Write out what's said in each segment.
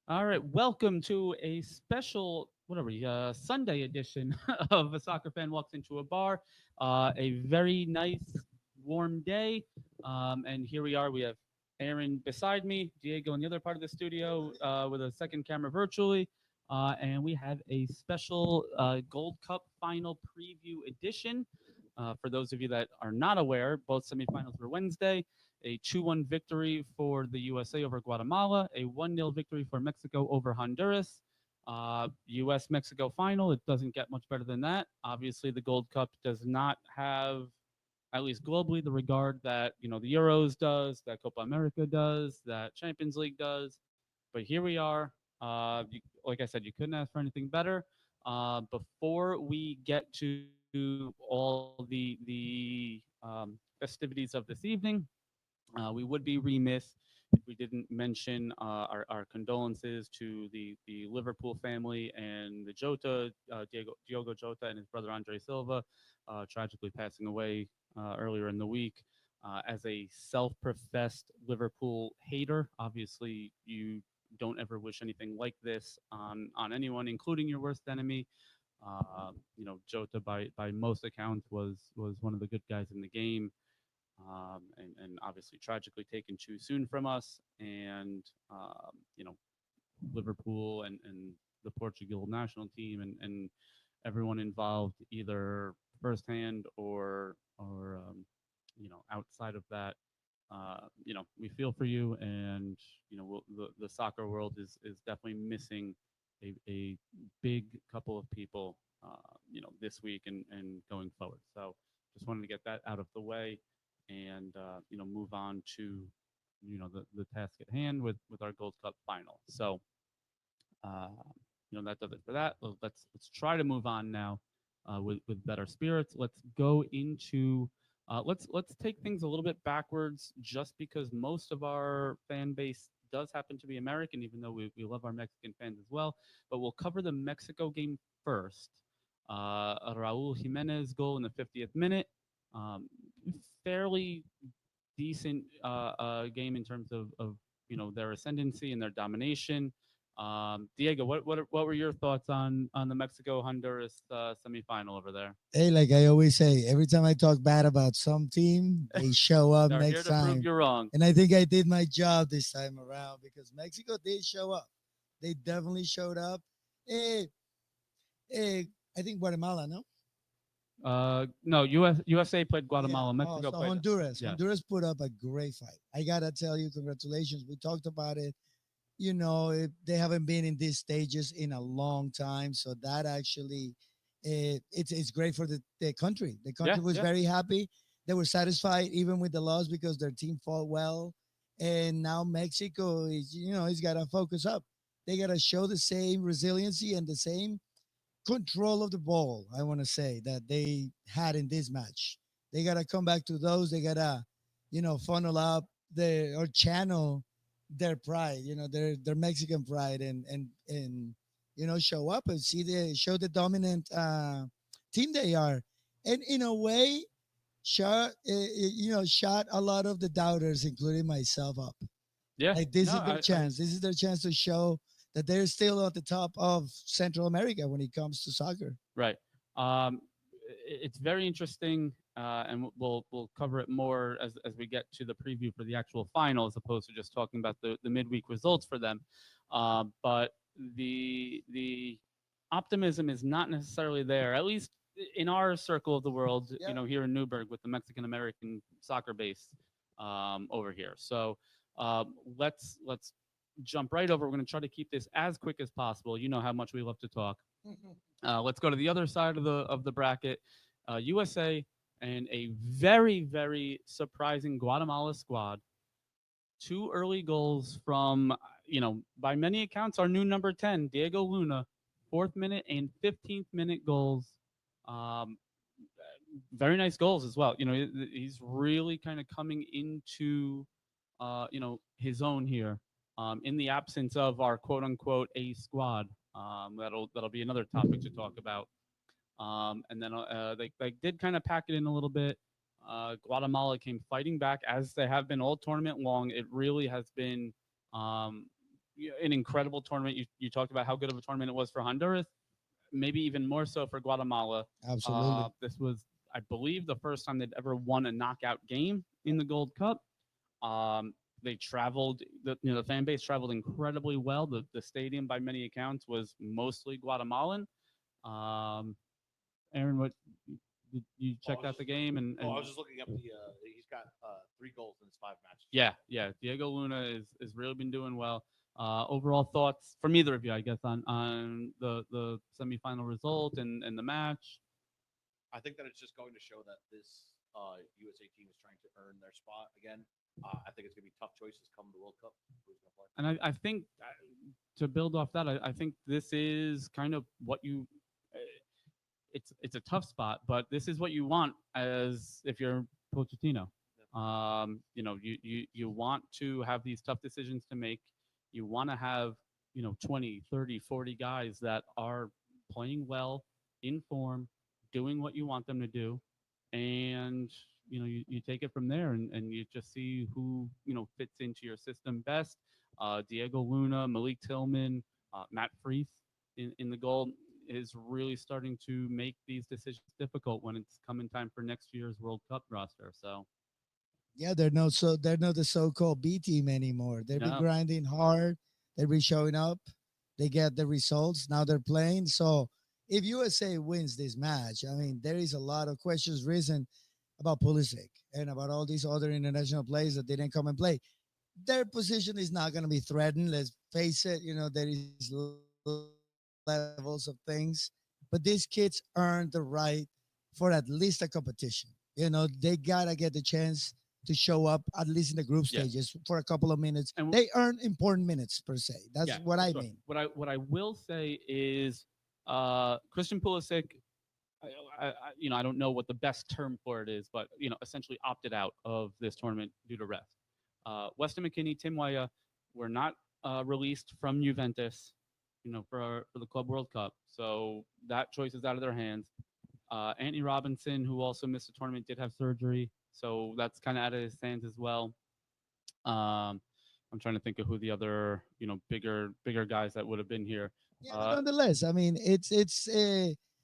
All right, welcome to a special, what are we, Sunday edition of A Soccer Fan Walks Into a Bar. A very nice, warm day. And here we are. We have Aaron beside me, Diego in the other part of the studio with a second camera virtually. And we have a special Gold Cup final preview edition. For those of you that are not aware, both semifinals were Wednesday. A 2-1 victory for the USA over Guatemala, a 1-0 victory for Mexico over Honduras. US Mexico final, it doesn't get much better than that. Obviously, the Gold Cup does not have, at least globally, the regard that the Euros does, that Copa America does, that Champions League does. But here we are. Like I said, you couldn't ask for anything better. Before we get to all the festivities of this evening, we would be remiss if we didn't mention our condolences to the Liverpool family and the Jota, Diogo Jota and his brother Andre Silva, tragically passing away earlier in the week. As a self-professed Liverpool hater, obviously you don't ever wish anything like this on anyone, including your worst enemy. Jota by most accounts was one of the good guys in the game, and obviously tragically taken too soon from us. And you know, Liverpool and the Portugal national team and everyone involved, either firsthand or outside of that. We feel for you, and the soccer world is definitely missing a big couple of people, this week and going forward. So just wanted to get that out of the way, and move on to the task at hand with our Gold Cup final. So uh, that does it for that. Let's try to move on now with better spirits. Let's go into let's take things a little bit backwards, just because most of our fan base does happen to be American, even though we love our Mexican fans as well. But we'll cover the Mexico game first. Raul Jimenez goal in the 50th minute. Um, Fairly decent game in terms of their ascendancy and their domination. Diego, what were your thoughts on the Mexico Honduras semifinal over there? Hey, like I always say, every time I talk bad about some team, they show up They're here next to prove time. you wrong. And I think I did my job this time around because Mexico did show up. They definitely showed up. Eh, I think Guatemala, no? No, USA played Yeah. Guatemala. Oh, Mexico so played. Honduras. Yes. Honduras put up a great fight. I gotta tell you, congratulations. We talked about it. They haven't been in these stages in a long time, so that actually, it's great for the country. The Yeah. country was Yeah. very happy. They were satisfied even with the loss because their team fought well, and now Mexico is, he's got to focus up. They got to show the same resiliency and the same control of the ball, I want to say, that they had in this match. They got to come back to those. They got to, funnel up or channel their pride, their Mexican pride, and show up and show the dominant team they are. And in a way, shot a lot of the doubters, including myself, up. Yeah. Like, this No, is their I chance. This is their chance to show that they're still at the top of Central America when it comes to soccer. right. Um, it's very interesting, and we'll cover it more as we get to the preview for the actual final, as opposed to just talking about the midweek results for them. But the optimism is not necessarily there, at least in our circle of the world. Yeah. Here in Newburgh with the Mexican American soccer base over here. So let's jump right over. We're going to try to keep this as quick as possible. You know how much we love to talk. Let's go to the other side of the bracket. USA and a very very surprising Guatemala squad. Two early goals from by many accounts our new number 10 Diego Luna, fourth minute and 15th minute goals. Um, Very nice goals as well. He's really kind of coming into his own here, in the absence of our quote unquote A squad. That'll be another topic to talk about. And then they did kind of pack it in a little bit. Guatemala came fighting back as they have been all tournament long. It really has been, um, an incredible tournament. You talked about how good of a tournament it was for Honduras, maybe even more so for Guatemala. Absolutely. This was, I believe, the first time they'd ever won a knockout game in the Gold Cup. They traveled, the fan base traveled incredibly well. The stadium, by many accounts, was mostly Guatemalan. Um, Aaron, what you Oh, I checked was out the just game oh, I and was just looking up the he's got 3 goals in his 5 matches. yeah, Diego Luna is really been doing well. Overall thoughts from either of you, I guess, on the semifinal result and the match. I think that it's just going to show that this USA team is trying to earn their spot again. I think it's going to be tough choices come the World Cup. Who's going to play? And I think to build off that, I think this is kind of what you. uh, it's a tough spot, but this is what you want as if you're Pochettino. You want to have these tough decisions to make. You want to have 20, 30, 40 guys that are playing well, in form, doing what you want them to do, and you take it from there and you just see who fits into your system best. Diego Luna, Malik Tillman, Matt Freeth in the goal is really starting to make these decisions difficult when it's coming time for next year's World Cup roster. So Yeah, they're not the so-called B team anymore. They've been no, grinding hard. They've been showing up. They get the results. Now they're playing. So if USA wins this match, I mean, there is a lot of questions risen about Pulisic and about all these other international players that didn't come and play. Their position is not going to be threatened. Let's face it. There is levels of things, but these kids earned the right for at least a competition. They gotta get the chance to show up at least in the group yeah, stages for a couple of minutes. and They earn important minutes per se. That's yeah, what for I sure. mean. What I will say is Christian Pulisic. I don't know what the best term for it is, but essentially opted out of this tournament due to rest. Weston McKinney, Tim Weah were not released from Juventus, for the Club World Cup. So that choice is out of their hands. Anthony Robinson, who also missed the tournament, did have surgery, so that's kind of out of his hands as well. Um, I'm trying to think of who the other, bigger guys that would have been here. Yeah, but Uh, nonetheless, I mean, it's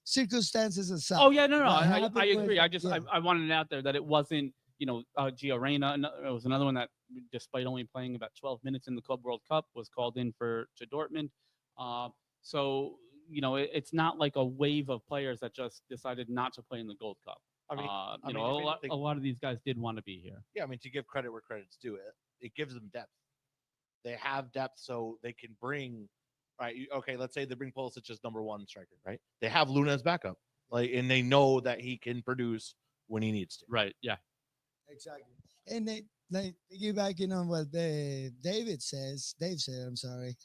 circumstances aside. oh yeah, no, What I happened was, agree. I just yeah, I wanted it out there that it wasn't, Gio Reyna. It was another one that, despite only playing about 12 minutes in the Club World Cup, was called in to Dortmund. Uh, so it's not like a wave of players that just decided not to play in the Gold Cup. I mean, if A anything, lot of these guys did want to be here. yeah. I mean, to give credit where credit's due, it gives them depth. They have depth, so they can bring. Right. Okay. Let's say they bring Pulisic as number 1 striker. Right. They have Luna as backup. And they know that he can produce when he needs to. Right. Yeah. exactly. And they like piggybacking on what Dave said, I'm sorry.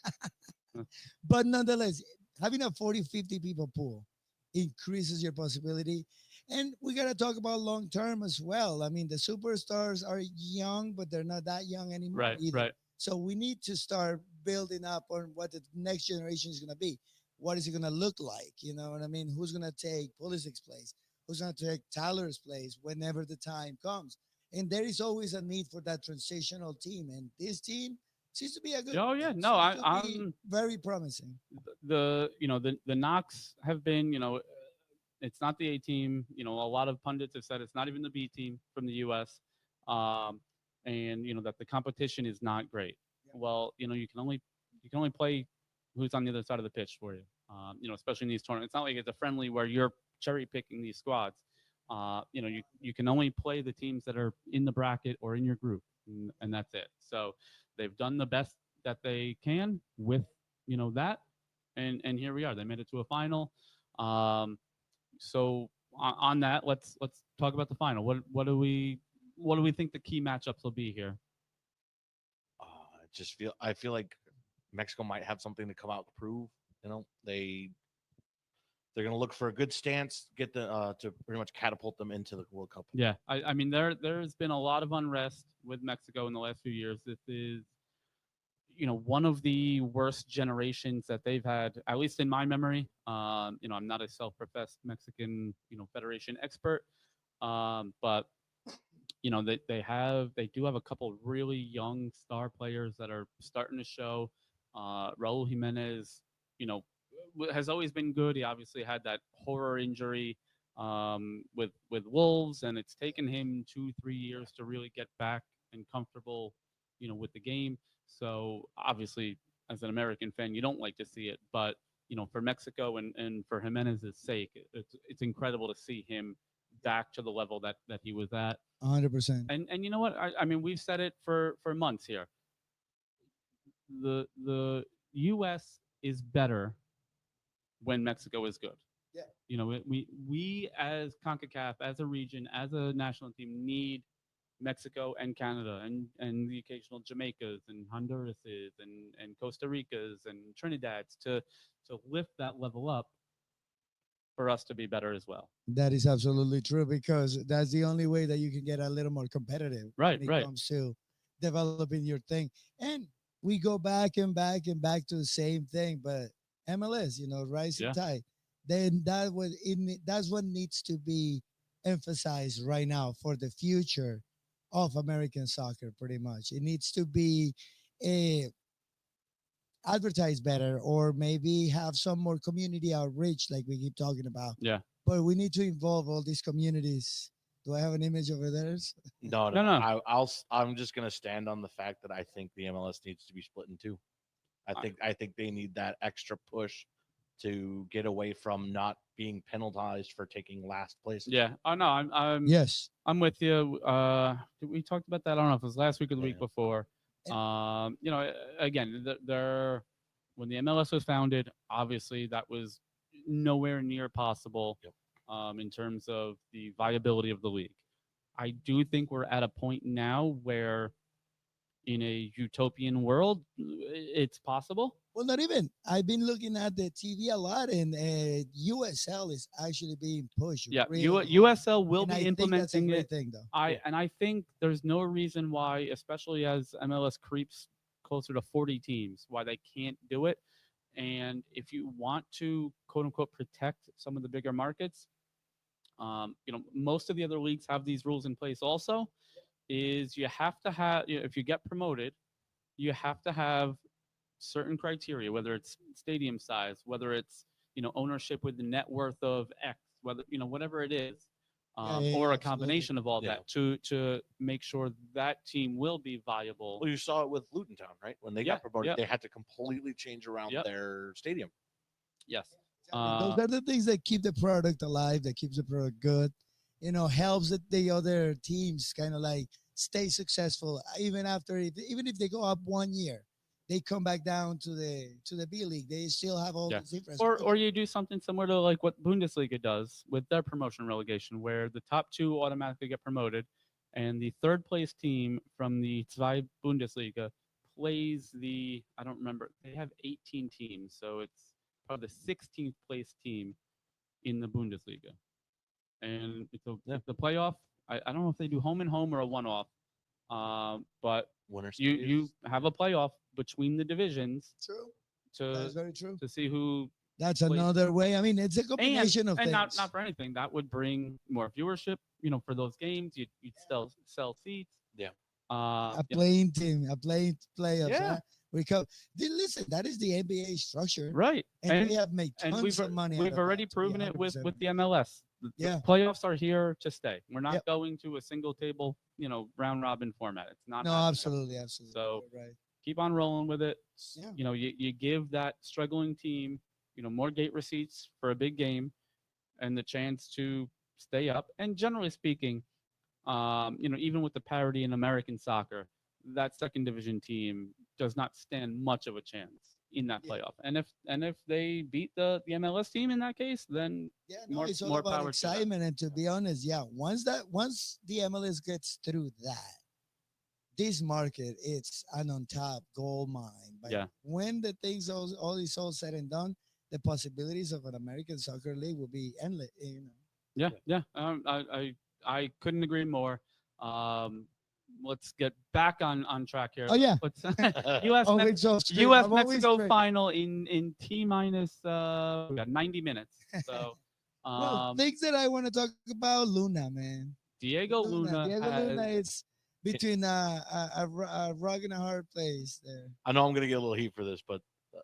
But nonetheless, having a 40, 50 people pool increases your possibility. And we got to talk about long term as well. I mean, the superstars are young, but they're not that young anymore Right. either. Right. So we need to start building up on what the next generation is going to be. What is it going to look like? You know what I mean? Who's going to take Pulisic's place? Who's going to take Tyler's place whenever the time comes? And there is always a need for that transitional team. And this team seems to be a good Oh yeah. team. No, Seems to be I'm very promising. the knocks have been, it's not the A team. A lot of pundits have said it's not even the B team from the U.S. Um, and that the competition is not great. Well, you can only play who's on the other side of the pitch for you. Especially in these tournaments. It's not like it's a friendly where you're cherry picking these squads. You can only play the teams that are in the bracket or in your group, and that's it. So they've done the best that they can with that, and here we are. They made it to a final. Um, so on that, let's talk about the final. What do we think the key matchups will be here? I feel like Mexico might have something to come out to prove. They're going to look for a good stance, get the to pretty much catapult them into the World Cup. Yeah, I mean there's been a lot of unrest with Mexico in the last few years. This is one of the worst generations that they've had, at least in my memory. I'm not a self-professed Mexican federation expert, but they do have a couple really young star players that are starting to show. Raul Jimenez, has always been good. He obviously had that horror injury with Wolves, and it's taken him 2-3 years to really get back and comfortable, with the game. So obviously, as an American fan, you don't like to see it, but for Mexico and for Jimenez's sake, it's incredible to see him back to the level that he was at. 100%. And you know what? I mean, we've said it for months here. The U.S. is better when Mexico is good. Yeah. We as CONCACAF, as a region, as a national team, need Mexico and Canada and the occasional Jamaicas and Hondurases and Costa Ricas and Trinidads to lift that level up for us to be better as well. That is absolutely true, because that's the only way that you can get a little more competitive Right, when it right. comes to developing your thing. And we go back and back and back to the same thing, but MLS, rising Yeah. tide. Then that's what needs to be emphasized right now for the future of American soccer. Pretty much, it needs to be advertised better, or maybe have some more community outreach, like we keep talking about. Yeah. But we need to involve all these communities. Do I have an image over there? No, No, no. no. I'm just gonna stand on the fact that I think the MLS needs to be split in two. I think they need that extra push to get away from not being penalized for taking last place. Yeah. Oh no, Yes. I'm with you. We talked about that. I don't know if it was last week or the week Yeah. before. Again, there when the MLS was founded, obviously that was nowhere near possible. Yep. In terms of the viability of the league. I do think we're at a point now where, in a utopian world, it's possible. Well, not even. I've been looking at the TV a lot, and USL is actually being pushed. Yeah, really hard. USL will And I be think that's a implementing great it. thing, though. I think there's no reason why, especially as MLS creeps closer to 40 teams, why they can't do it. And if you want to quote unquote protect some of the bigger markets, most of the other leagues have these rules in place also. Is you have to have, if you get promoted, you have to have certain criteria, whether it's stadium size, whether it's ownership with the net worth of X, whether whatever it is, or a absolutely. combination of all Yeah. that to make sure that team will be viable. Well, you saw it with Luton Town, right? When they Yeah, got promoted, yep. they had to completely change around Yep. their stadium. Yes. Those are the things that keep the product alive, that keeps the product good. Helps the other teams kind of like stay successful even even if they go up 1 year, they come back down to the B League. They still have all Yeah. this infrastructure. Or you do something similar to like what Bundesliga does with their promotion relegation, where the top two automatically get promoted, and the third place team from the Zwei Bundesliga plays I don't remember, they have 18 teams, so it's probably the 16th place team in the Bundesliga. And it's the playoff. I don't know if they do home and home or a one-off, but Winner you have a playoff between the divisions True. That's to very true. see who. That's Please. another way. I mean, it's a combination of And things. not for anything, that would bring more viewership. For those games, you'd still sell seats. Yeah. A Yeah. playing team, a playing playoffs. Yeah. Huh? Listen, that is the NBA structure, Right. and they have made And tons of money. out we've of already that, to be proven it with 100% the MLS. The Yeah. playoffs are here to stay. We're not Yep. going to a single table, round robin format. It's not. No, happening. absolutely. So- You're right. Keep on rolling with it. Yeah. You give that struggling team, more gate receipts for a big game, and the chance to stay up. And generally speaking, even with the parity in American soccer, that second division team does not stand much of a chance in that Yeah. playoff. And if they beat the MLS team in that case, then Yeah, no, more- it's all more about power to them. excitement. And to be honest, yeah, once the MLS gets through that, this market, it's an on top gold mine. But Yeah. when the things all is all said and done, the possibilities of an American soccer league will be endless. Yeah. I couldn't agree more. Let's get back on track here. Oh yeah. Let's Stadium. U.S. Always so straight. U.S. I'm always Mexico straight. final in T minus we got 90 minutes. So Well, things that I want to talk about, Luna, man. Diego Luna Diego has, Luna is between a rock and a hard place there. I know I'm gonna get a little heat for this, but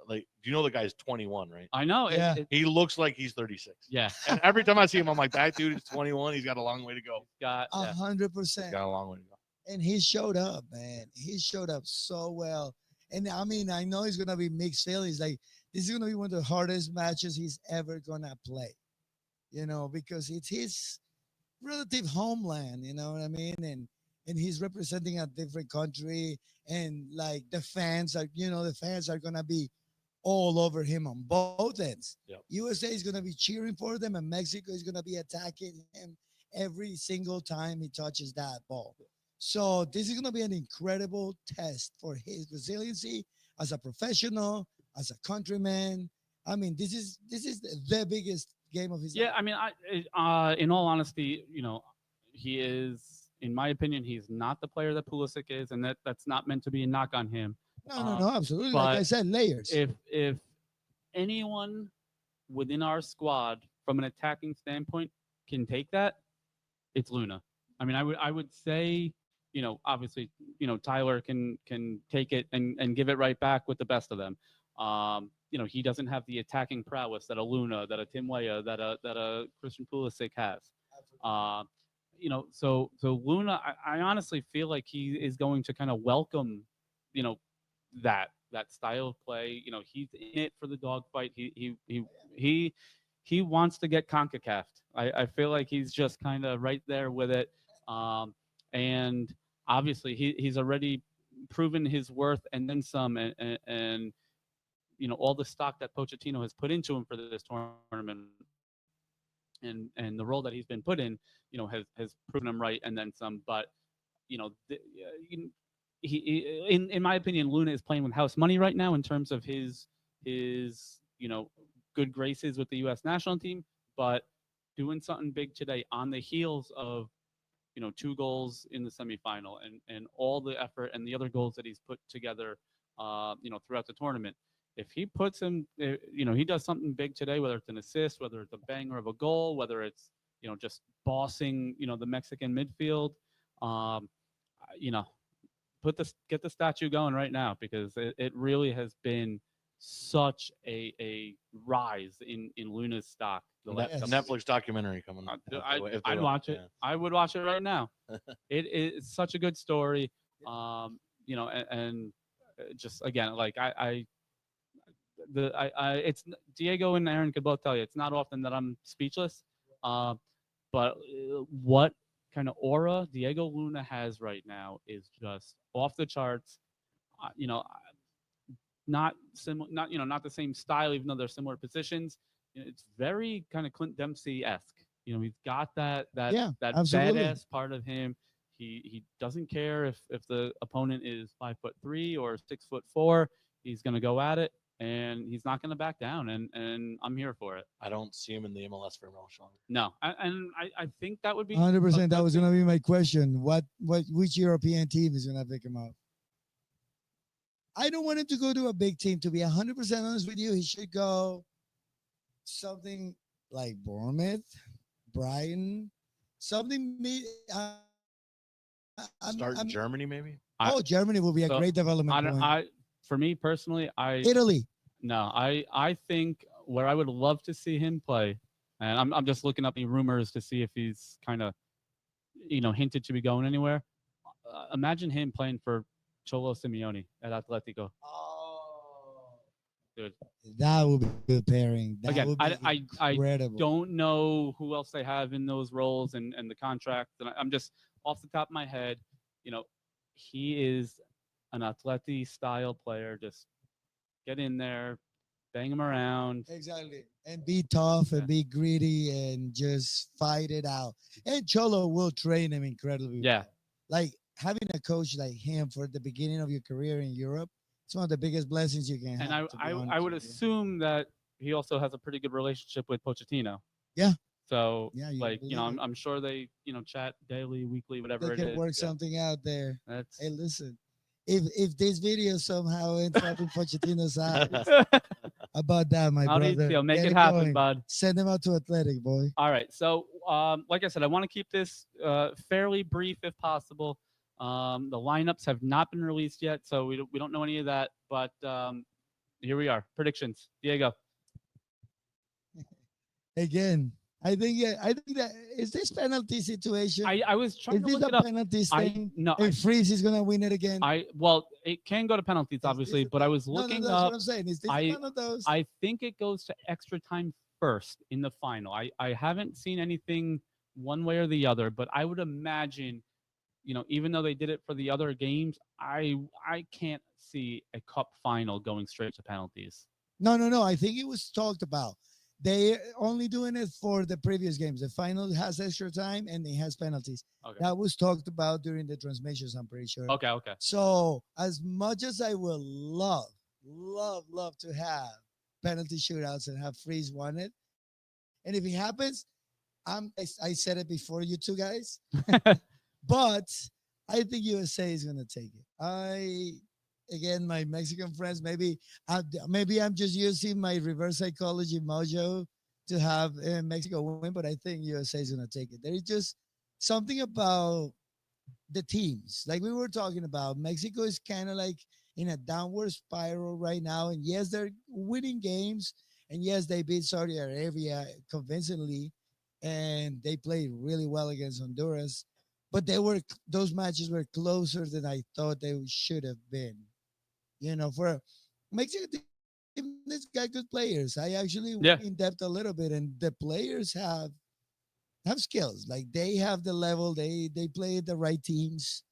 like, do you know the guy's 21, right? I know. Yeah. He looks like he's 36. Yeah. And every time I see him, I'm like, that dude is 21. He's got a long way to go. Got yeah. 100%. He's got a long way to go. And he showed up, man. He showed up so well. And I mean, I know he's gonna be mixed feelings. Like this is gonna be one of the hardest matches he's ever gonna play. You know, because it's his relative homeland. You know what I mean? And he's representing a different country. And like the fans are, the fans are gonna be all over him on both ends. Yep. USA is gonna be cheering for them, and Mexico is gonna be attacking him every single time he touches that ball. So this is going to be an incredible test for his resiliency as a professional, as a countryman. I mean, this is the biggest game of his Yeah, life. I mean, in all honesty, he is, in my opinion, he's not the player that Pulisic is, and that's not meant to be a knock on him. No, absolutely. Like I but said, layers. If anyone within our squad, from an attacking standpoint, can take that, it's Luna. I mean, I would say, obviously, Tyler can take it and give it right back with the best of them. He doesn't have the attacking prowess that a Luna, that a Tim Weah, that a Christian Pulisic has. So Luna, I honestly feel like he is going to kind of welcome, that style of play. He's in it for the dogfight. He wants to get CONCACAF. I feel like he's just kind of right there with it. And obviously he's already proven his worth and then some, and all the stock that Pochettino has put into him for this tournament and the role that he's been put in, has proven him right and then some. But he in my opinion, Luna is playing with house money right now in terms of his good graces with the U.S. national team, but doing something big today on the heels of 2 goals in the semifinal and all the effort and the other goals that he's put together, throughout the tournament. If he puts him, he does something big today, whether it's an assist, whether it's a banger of a goal, whether it's, just bossing, the Mexican midfield, get the statue going right now, because it really has been such a rise in Luna's stock. Yes. Netflix documentary coming. I'd watch it. I would watch it right now. It is such a good story. And just again, like it's Diego and Aaron could both tell you, it's not often that I'm speechless. But what kind of aura Diego Luna has right now is just off the charts. Not similar, not the same style, even though they're similar positions. It's very kind of Clint Dempsey-esque. He's got that absolutely. badass part of him. He doesn't care if the opponent is 5'3" or 6'4". He's gonna go at it, and he's not gonna back down. And I'm here for it. I don't see him in the MLS for much longer. No, I think that would be 100%. That was going to be my question. Which European team is going to pick him up? I don't want him to go to a big team. To be 100% honest with you, he should go something like Bournemouth, Brighton, something. Start in Germany, maybe. Germany will be a great development point. For me personally, Italy. No, I think where I would love to see him play, and I'm just looking up the rumors to see if he's kind of, hinted to be going anywhere. Imagine him playing for Cholo Simeone at Atletico. Oh, Dude. That would be a good pairing. That Again, would be incredible. I don't know who else they have in those roles and the contract. And I'm just off the top of my head, he is an Atleti style player. Just get in there, bang him around. Exactly. And be tough and be greedy and just fight it out. And Cholo will train him incredibly Yeah. well. Like having a coach like him for the beginning of your career in Europe, it's one of the biggest blessings you can have. And I would assume that he also has a pretty good relationship with Pochettino. Yeah. So Yeah, I'm sure they chat daily, weekly, whatever they it can is. work something out there. That's Hey, listen, if this video somehow ends up in Pochettino's eyes, about that, my brother, Mauricio, make get it happen, going. bud. Send him out to Athletic, boy. All right. So, like I said, I want to keep this fairly brief if possible. The lineups have not been released yet, so we don't know any of that. But here we are. Predictions, Diego. Again, I think that is this penalty situation. I was trying Is to this look a it up. penalty I thing? no, And Freeze is gonna win it again. well, it can go to penalties, Is this obviously, a but I thing? was No, looking that's up. what I'm saying. Is this I- one of those? I think it goes to extra time first in the final. I haven't seen anything one way or the other, but I would imagine, even though they did it for the other games, I can't see a cup final going straight to penalties. No. I think it was talked about. They only doing it for the previous games. The final has extra time and it has penalties. Okay. That was talked about during the transmissions, I'm pretty sure. Okay. So as much as I will love to have penalty shootouts and have Freeze won it, and if it happens, I said it before you two guys, but I think USA is gonna take it. Again, my Mexican friends, maybe I'm just using my reverse psychology mojo to have Mexico win, but I think USA is gonna take it. There is just something about the teams, like we were talking about. Mexico is kind of like in a downward spiral right now, and yes, they're winning games, and yes, they beat Saudi Arabia convincingly, and they played really well against Honduras, but those matches were closer than I thought they should have been. For Mexico team, this got good players. I actually Yeah. went in depth a little bit, and the players have skills. Like they have the level. They play the right teams,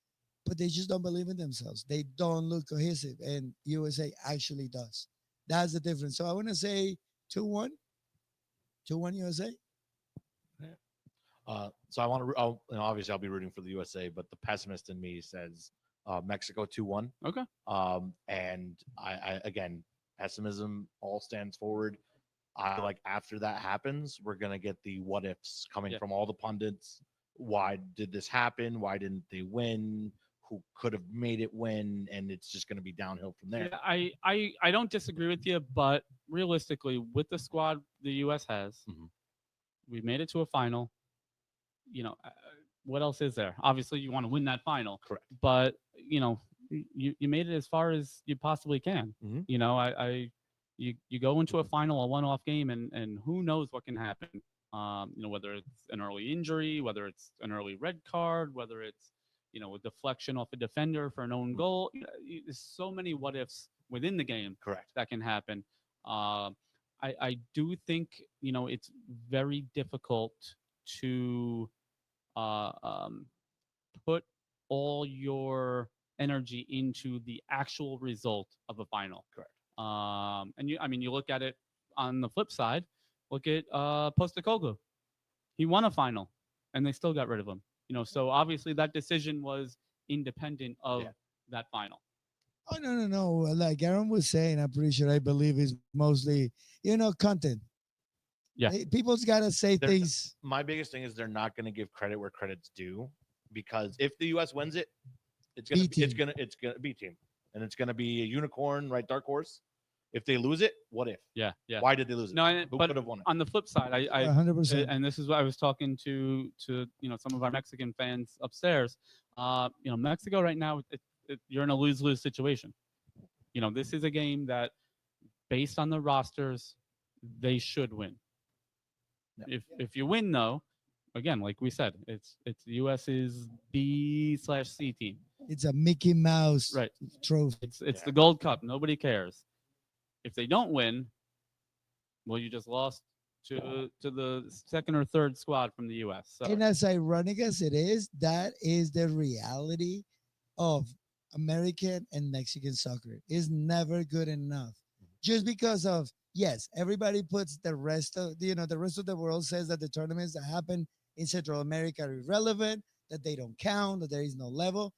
but they just don't believe in themselves. They don't look cohesive, and USA actually does. That's the difference. So I want to say 2-1, 2-1 USA. So I want to. Obviously, I'll be rooting for the USA, but the pessimist in me says Mexico 2-1. Okay. And I again, pessimism all stands forward. I like after that happens, we're gonna get the what ifs coming Yeah. from all the pundits. Why did this happen? Why didn't they win? Who could have made it win? And it's just gonna be downhill from there. Yeah, I don't disagree with you, but realistically, with the squad the U.S. has, Mhm. we made it to a final. What else is there? Obviously, you want to win that final, Correct. but you made it as far as you possibly can. Mhm. You go into a final, a one-off game, and who knows what can happen. Whether it's an early injury, whether it's an early red card, whether it's a deflection off a defender for an own goal. There's so many what ifs within the game Correct. that can happen. I do think it's very difficult to put all your energy into the actual result of a final. Correct. You look at it on the flip side. Look at Postecoglou. He won a final, and they still got rid of him. So obviously that decision was independent of that final. Oh no. Like Aaron was saying, I'm pretty sure I believe is mostly content. Yeah. People's got to say They're- things. My biggest thing is they're not gonna give credit where credit's due, because if the US wins it, it's gonna B be, it's team. gonna be team, and it's gonna be a unicorn, right? Dark horse. If they lose it, what if? Yeah. Why did they lose it? No, Who but could have won it? on the flip side, I 100%. and this is what I was talking to some of our Mexican fans upstairs. Mexico right now, you're in a lose-lose situation. This is a game that, based on the rosters, they should win. Yeah. If you win, though, again, like we said, it's the US's B/C team. It's a Mickey Mouse Right. trophy. It's Yeah. the Gold Cup. Nobody cares. If they don't win, well, you just lost to the second or third squad from the U.S. So And as ironic as it is, that is the reality of American and Mexican soccer. Is never good enough. Just because of, yes, everybody puts the rest of the world says that the tournaments that happen in Central America are irrelevant, that they don't count, that there is no level.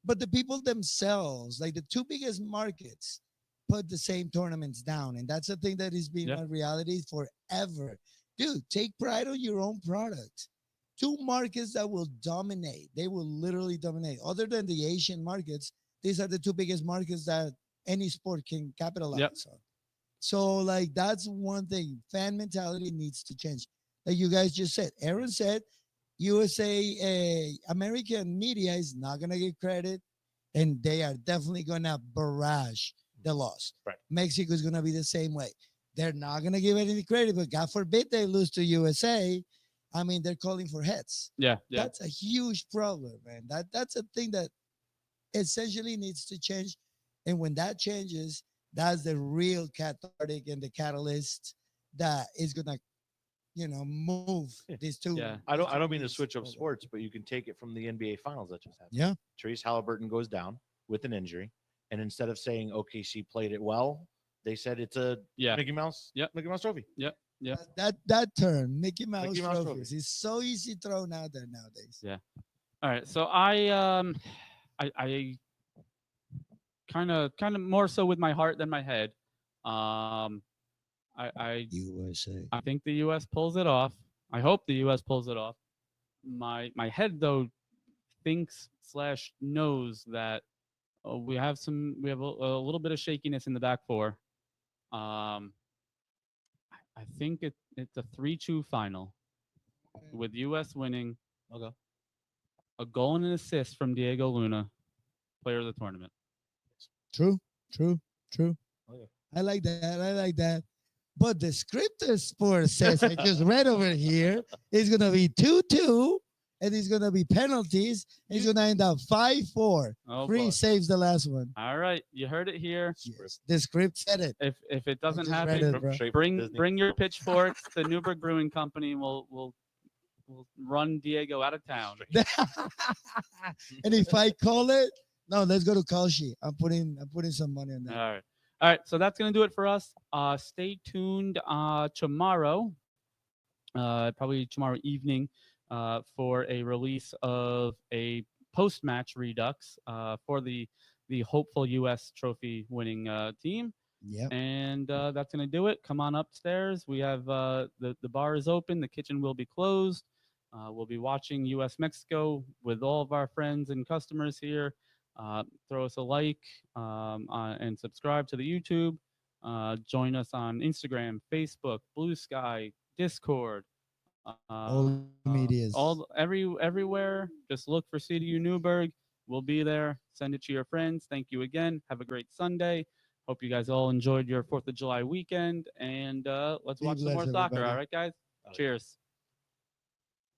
But the people themselves, like the two biggest markets, put the same tournaments down. And that's a thing that has been Yeah. a reality forever. Dude, take pride on your own product. Two markets that will dominate. They will literally dominate. Other than the Asian markets, these are the two biggest markets that any sport can capitalize on. So, like, that's one thing. Fan mentality needs to change. Like you guys just said, Aaron said, USA, American media is not gonna give credit, and they are definitely gonna barrage the loss. Right. Mexico is gonna be the same way. They're not gonna give any credit, but God forbid they lose to USA. I mean, they're calling for heads. Yeah, yeah. That's a huge problem, man. That's a thing that essentially needs to change. And when that changes, that's the real cathartic and the catalyst that is gonna, move Yeah. these two. Yeah. I these don't two I don't mean to leagues switch up forward. sports, but you can take it from the NBA finals that just happened. Yeah. Therese Halliburton goes down with an injury, and instead of saying OKC played it well, they said it's a Yeah. Mickey Mouse trophy. Yeah. That term, Mickey Mouse, Mouse trophies, is so easy thrown out there nowadays. Yeah. All right. So I kind of more so with my heart than my head. I USA. I think the U.S. pulls it off. I hope the U.S. pulls it off. My head though thinks slash knows that we have a little bit of shakiness in the back four. I think it's a 3-2 final with U.S. winning. Okay. A goal and an assist from Diego Luna, player of the tournament. True. Oh, yeah. I like that. I like that. But the scripted sport says I just read over here it's gonna be 2-2, and it's gonna be penalties. And it's gonna end up 5-4. Oh, Free boy. saves the last one. All right, you heard it here. Yes, the script said it. If it doesn't just read happen, it, bro. Straight from Disney. bring your pitchforks. The Newburgh Brewing Company will run Diego out of town. And if I call it, no, let's go to Kalshi. I'm putting some money on that. All right. So that's gonna do it for us. Stay tuned tomorrow, probably tomorrow evening, for a release of a post-match redux for the hopeful U.S. trophy winning team. Yep. And that's gonna do it. Come on upstairs. We have the bar is open. The kitchen will be closed. We'll be watching U.S. Mexico with all of our friends and customers here. Throw us a like and subscribe to the YouTube. Join us on Instagram, Facebook, Blue Sky, Discord. All medias. Everywhere. Just look for CDU Newburgh. We'll be there. Send it to your friends. Thank you again. Have a great Sunday. Hope you guys all enjoyed your 4th of July weekend. And let's Be watch some more blessed, soccer. everybody. All right, guys? All right. Cheers.